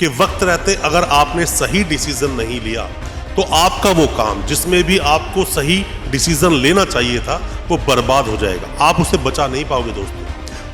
कि वक्त रहते अगर आपने सही डिसीजन नहीं लिया तो आपका वो काम जिसमें भी आपको सही डिसीजन लेना चाहिए था वो बर्बाद हो जाएगा, आप उसे बचा नहीं पाओगे दोस्तों।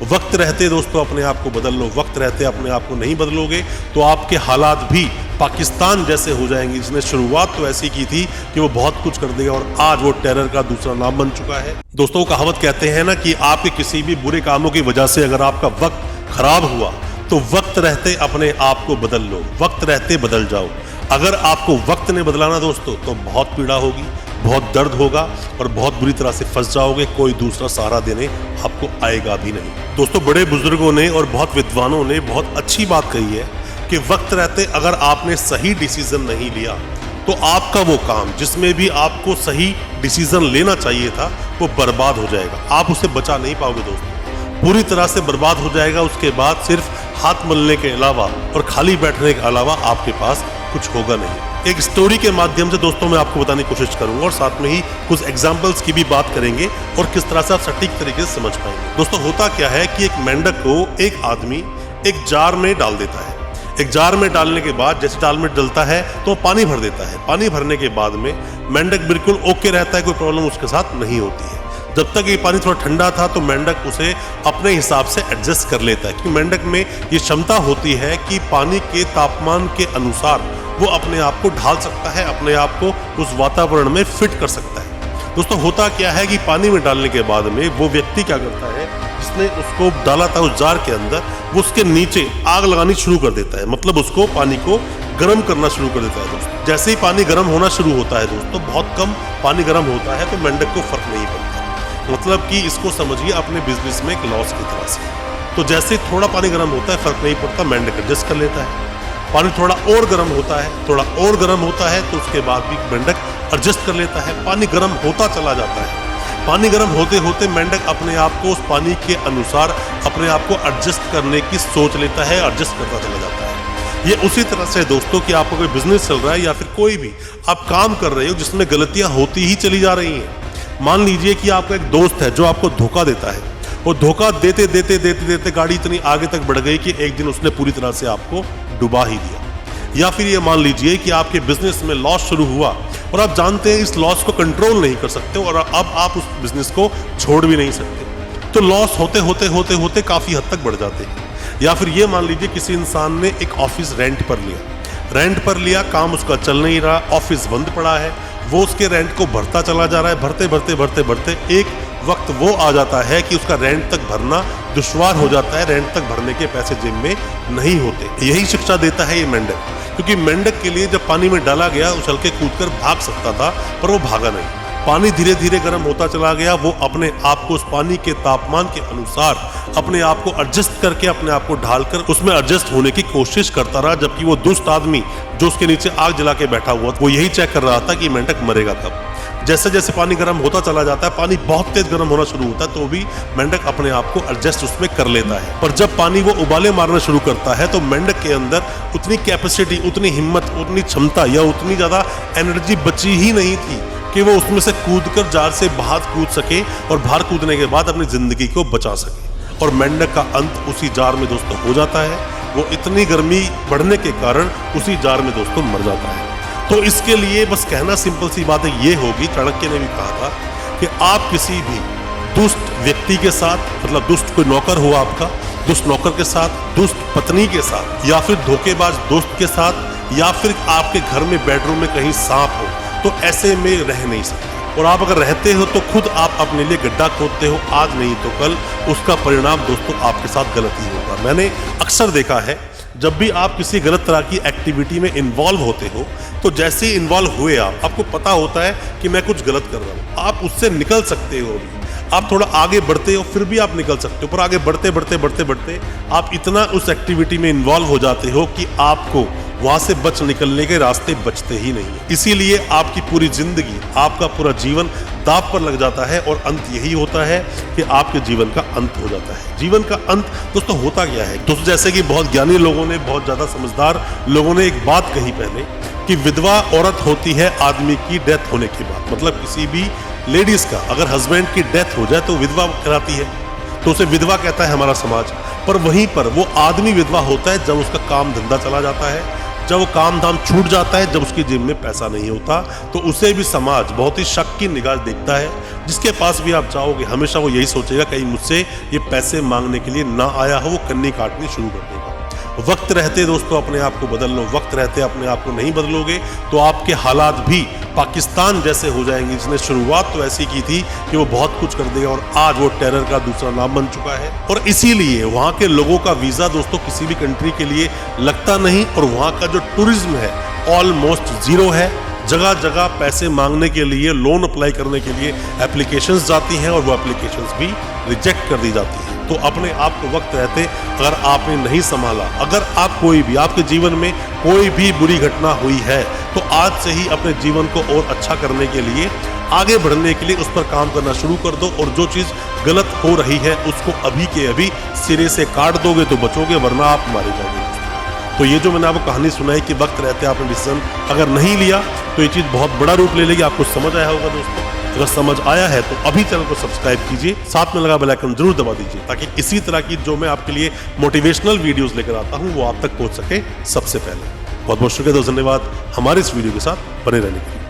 वक्त रहते दोस्तों अपने आप को बदल लो, वक्त रहते अपने आप को नहीं बदलोगे तो आपके हालात भी पाकिस्तान जैसे हो जाएंगे, जिसने शुरुआत तो ऐसी की थी कि वो बहुत कुछ कर देगा और आज वो टेरर का दूसरा नाम बन चुका है। दोस्तों कहावत कहते हैं ना कि आपके किसी भी बुरे कामों की वजह से अगर आपका वक्त खराब हुआ तो वक्त रहते अपने आप को बदल लो, वक्त रहते बदल जाओ। अगर आपको वक्त ने बदलाना दोस्तों तो बहुत पीड़ा होगी, बहुत दर्द होगा और बहुत बुरी तरह से फंस जाओगे, कोई दूसरा सहारा देने आपको आएगा भी नहीं। दोस्तों बड़े बुजुर्गों ने और बहुत विद्वानों ने बहुत अच्छी बात कही है कि वक्त रहते अगर आपने सही डिसीजन नहीं लिया तो आपका वो काम जिसमें भी आपको सही डिसीजन लेना चाहिए था वो बर्बाद हो जाएगा, आप उसे बचा नहीं पाओगे दोस्तों, पूरी तरह से बर्बाद हो जाएगा। उसके बाद सिर्फ हाथ मलने के अलावा और खाली बैठने के अलावा आपके पास कुछ होगा नहीं। एक स्टोरी के माध्यम से दोस्तों मैं आपको बताने की कोशिश करूंगा और साथ में ही कुछ एग्जाम्पल्स की भी बात करेंगे और किस तरह से आप सटीक तरीके से समझ पाएंगे। दोस्तों होता क्या है कि एक मेंढक को एक आदमी एक जार में डाल देता है। एक जार में डालने के बाद जैसे जाल में डलता है तो पानी भर देता है। पानी भरने के बाद में मेंढक बिल्कुल ओके रहता है, कोई प्रॉब्लम उसके साथ नहीं होती है। जब तक ये पानी थोड़ा ठंडा था तो मेंढक उसे अपने हिसाब से एडजस्ट कर लेता है, क्योंकि मेंढक में ये क्षमता होती है कि पानी के तापमान के अनुसार वो अपने आप को ढाल सकता है, अपने आप को उस वातावरण में फिट कर सकता है। दोस्तों होता क्या है कि पानी में डालने के बाद में वो व्यक्ति क्या करता है, जिसने उसको डाला था उस जार के अंदर, वो उसके नीचे आग लगानी शुरू कर देता है, मतलब उसको पानी को गर्म करना शुरू कर देता है। दोस्तों जैसे ही पानी गर्म होना शुरू होता है दोस्तों, बहुत कम पानी गर्म होता है तो मेंढक को फर्क नहीं पड़ता, मतलब कि इसको समझिए अपने बिजनेस में एक लॉस की तरह से। तो जैसे थोड़ा पानी गर्म होता है फर्क नहीं पड़ता, मेंढक एडजस्ट कर लेता है। पानी थोड़ा और गर्म होता है, थोड़ा और गर्म होता है तो उसके बाद भी मेंढक एडजस्ट कर लेता है। पानी गर्म होता चला जाता है, पानी गर्म होते होते मेंढक अपने आप को उस पानी के अनुसार अपने आप को एडजस्ट करने की सोच लेता है, एडजस्ट करता चला जाता है। ये उसी तरह से दोस्तों कि आपका कोई बिजनेस चल रहा है या फिर कोई भी आप काम कर रहे हो जिसमें गलतियां होती ही चली जा रही हैं। मान लीजिए कि आपका एक दोस्त है जो आपको धोखा देता है, और धोखा देते देते देते देते गाड़ी इतनी आगे तक बढ़ गई कि एक दिन उसने पूरी तरह से आपको डुबा ही दिया। या फिर ये मान लीजिए कि आपके बिजनेस में लॉस शुरू हुआ और आप जानते हैं इस लॉस को कंट्रोल नहीं कर सकते और अब आप उस बिजनेस को छोड़ भी नहीं सकते, तो लॉस होते होते होते होते काफ़ी हद तक बढ़ जाते हैं। या फिर ये मान लीजिए किसी इंसान ने एक ऑफिस रेंट पर लिया, काम उसका चल नहीं रहा, ऑफिस बंद पड़ा है, वो उसके रेंट को भरता चला जा रहा है, भरते भरते भरते भरते एक वक्त वो आ जाता है कि उसका रेंट तक भरना दुश्वार हो जाता है, रेंट तक भरने के पैसे जेब में नहीं होते। यही शिक्षा देता है ये मेंढक, क्योंकि मेंढक के लिए जब पानी में डाला गया उछल के कूद कर भाग सकता था पर वो भागा नहीं। पानी धीरे धीरे गर्म होता चला गया, वो अपने आप को उस पानी के तापमान के अनुसार अपने आप को एडजस्ट करके अपने आप को ढालकर उसमें एडजस्ट होने की कोशिश करता रहा, जबकि वो दुष्ट आदमी जो उसके नीचे आग जला के बैठा हुआ वो यही चेक कर रहा था कि मेंढक मरेगा कब। जैसे जैसे पानी गर्म होता चला जाता है, पानी बहुत तेज गर्म होना शुरू होता है तो भी मेंढक अपने आप को एडजस्ट उसमें कर लेता है। पर जब पानी वो उबाले मारना शुरू करता है तो मेंढक के अंदर उतनी कैपेसिटी, उतनी हिम्मत, उतनी क्षमता या उतनी ज्यादा एनर्जी बची ही नहीं थी कि वो उसमें से कूदकर जार से बाहर कूद सके और बाहर कूदने के बाद अपनी जिंदगी को बचा सके। और मेंढक का अंत उसी जार में दोस्तों हो जाता है, वो इतनी गर्मी बढ़ने के कारण उसी जार में दोस्तों मर जाता है। तो इसके लिए बस कहना सिंपल सी बात है ये होगी, चाणक्य ने भी कहा था कि आप किसी भी दुष्ट व्यक्ति के साथ, मतलब दुष्ट कोई नौकर हो आपका, दुष्ट नौकर के साथ, दुष्ट पत्नी के साथ, या फिर धोखेबाज दोस्त के साथ, या फिर आपके घर में बेडरूम में कहीं सांप हो, तो ऐसे में रह नहीं सकते। और आप अगर रहते हो तो खुद आप अपने लिए गड्ढा खोदते हो, आज नहीं तो कल उसका परिणाम दोस्तों आपके साथ गलत ही होगा। मैंने अक्सर देखा है जब भी आप किसी गलत तरह की एक्टिविटी में इन्वॉल्व होते हो तो जैसे ही इन्वॉल्व हुए आपको पता होता है कि मैं कुछ गलत कर रहा हूँ, आप उससे निकल सकते हो, आप थोड़ा आगे बढ़ते हो फिर भी आप निकल सकते हो, पर आगे बढ़ते बढ़ते बढ़ते बढ़ते आप इतना उस एक्टिविटी में इन्वॉल्व हो जाते हो कि आपको वहां से बच निकलने के रास्ते बचते ही नहीं है। इसीलिए आपकी पूरी जिंदगी, आपका पूरा जीवन दांव पर लग जाता है और अंत यही होता है कि आपके जीवन का अंत हो जाता है। जीवन का अंत दोस्तों होता क्या है दोस्तों, जैसे कि बहुत ज्ञानी लोगों ने, बहुत ज्यादा समझदार लोगों ने एक बात कही पहले कि विधवा औरत होती है आदमी की डेथ होने के बाद, मतलब किसी भी लेडीज का अगर हस्बैंड की डेथ हो जाए तो विधवा कहलाती है। तो उसे विधवा कहता है हमारा समाज। पर वहीं पर वो आदमी विधवा होता है जब उसका काम धंधा चला जाता है, जब वो काम धाम छूट जाता है, जब उसकी जेब में पैसा नहीं होता, तो उसे भी समाज बहुत ही शक की निगाह देखता है। जिसके पास भी आप जाओगे हमेशा वो यही सोचेगा कहीं मुझसे ये पैसे मांगने के लिए ना आया हो, वो कन्नी काटनी शुरू कर देगा। वक्त रहते दोस्तों अपने आप को बदल लो, वक्त रहते अपने आप को नहीं बदलोगे तो आपके हालात भी पाकिस्तान जैसे हो जाएंगे, जिसने शुरुआत तो ऐसी की थी कि वो बहुत कुछ कर देगा और आज वो टेरर का दूसरा नाम बन चुका है। और इसीलिए वहाँ के लोगों का वीज़ा दोस्तों किसी भी कंट्री के लिए लगता नहीं, और वहाँ का जो टूरिज्म है ऑलमोस्ट ज़ीरो है। जगह जगह पैसे मांगने के लिए, लोन अप्लाई करने के लिए एप्लीकेशंस जाती हैं और वो एप्लीकेशंस भी रिजेक्ट कर दी जाती हैं। तो अपने आप को वक्त रहते अगर आपने नहीं संभाला, अगर आप कोई भी आपके जीवन में कोई भी बुरी घटना हुई है, तो आज से ही अपने जीवन को और अच्छा करने के लिए, आगे बढ़ने के लिए उस पर काम करना शुरू कर दो। और जो चीज़ गलत हो रही है उसको अभी के अभी सिरे से काट दोगे तो बचोगे, वरना आप मारे जाओगे। तो ये जो मैंने आपको कहानी सुनाई कि वक्त रहते आपने डिसीजन अगर नहीं लिया तो ये चीज़ बहुत बड़ा रूप ले लेगी। आपको समझ आया होगा दोस्तों। अगर समझ आया है तो अभी चैनल को सब्सक्राइब कीजिए, साथ में लगा बेल आइकन जरूर दबा दीजिए, ताकि इसी तरह की जो मैं आपके लिए मोटिवेशनल वीडियोस लेकर आता हूं वो आप तक पहुंच सके सबसे पहले। बहुत बहुत शुक्रिया दोस्तों, धन्यवाद हमारे इस वीडियो के साथ बने रहने के लिए।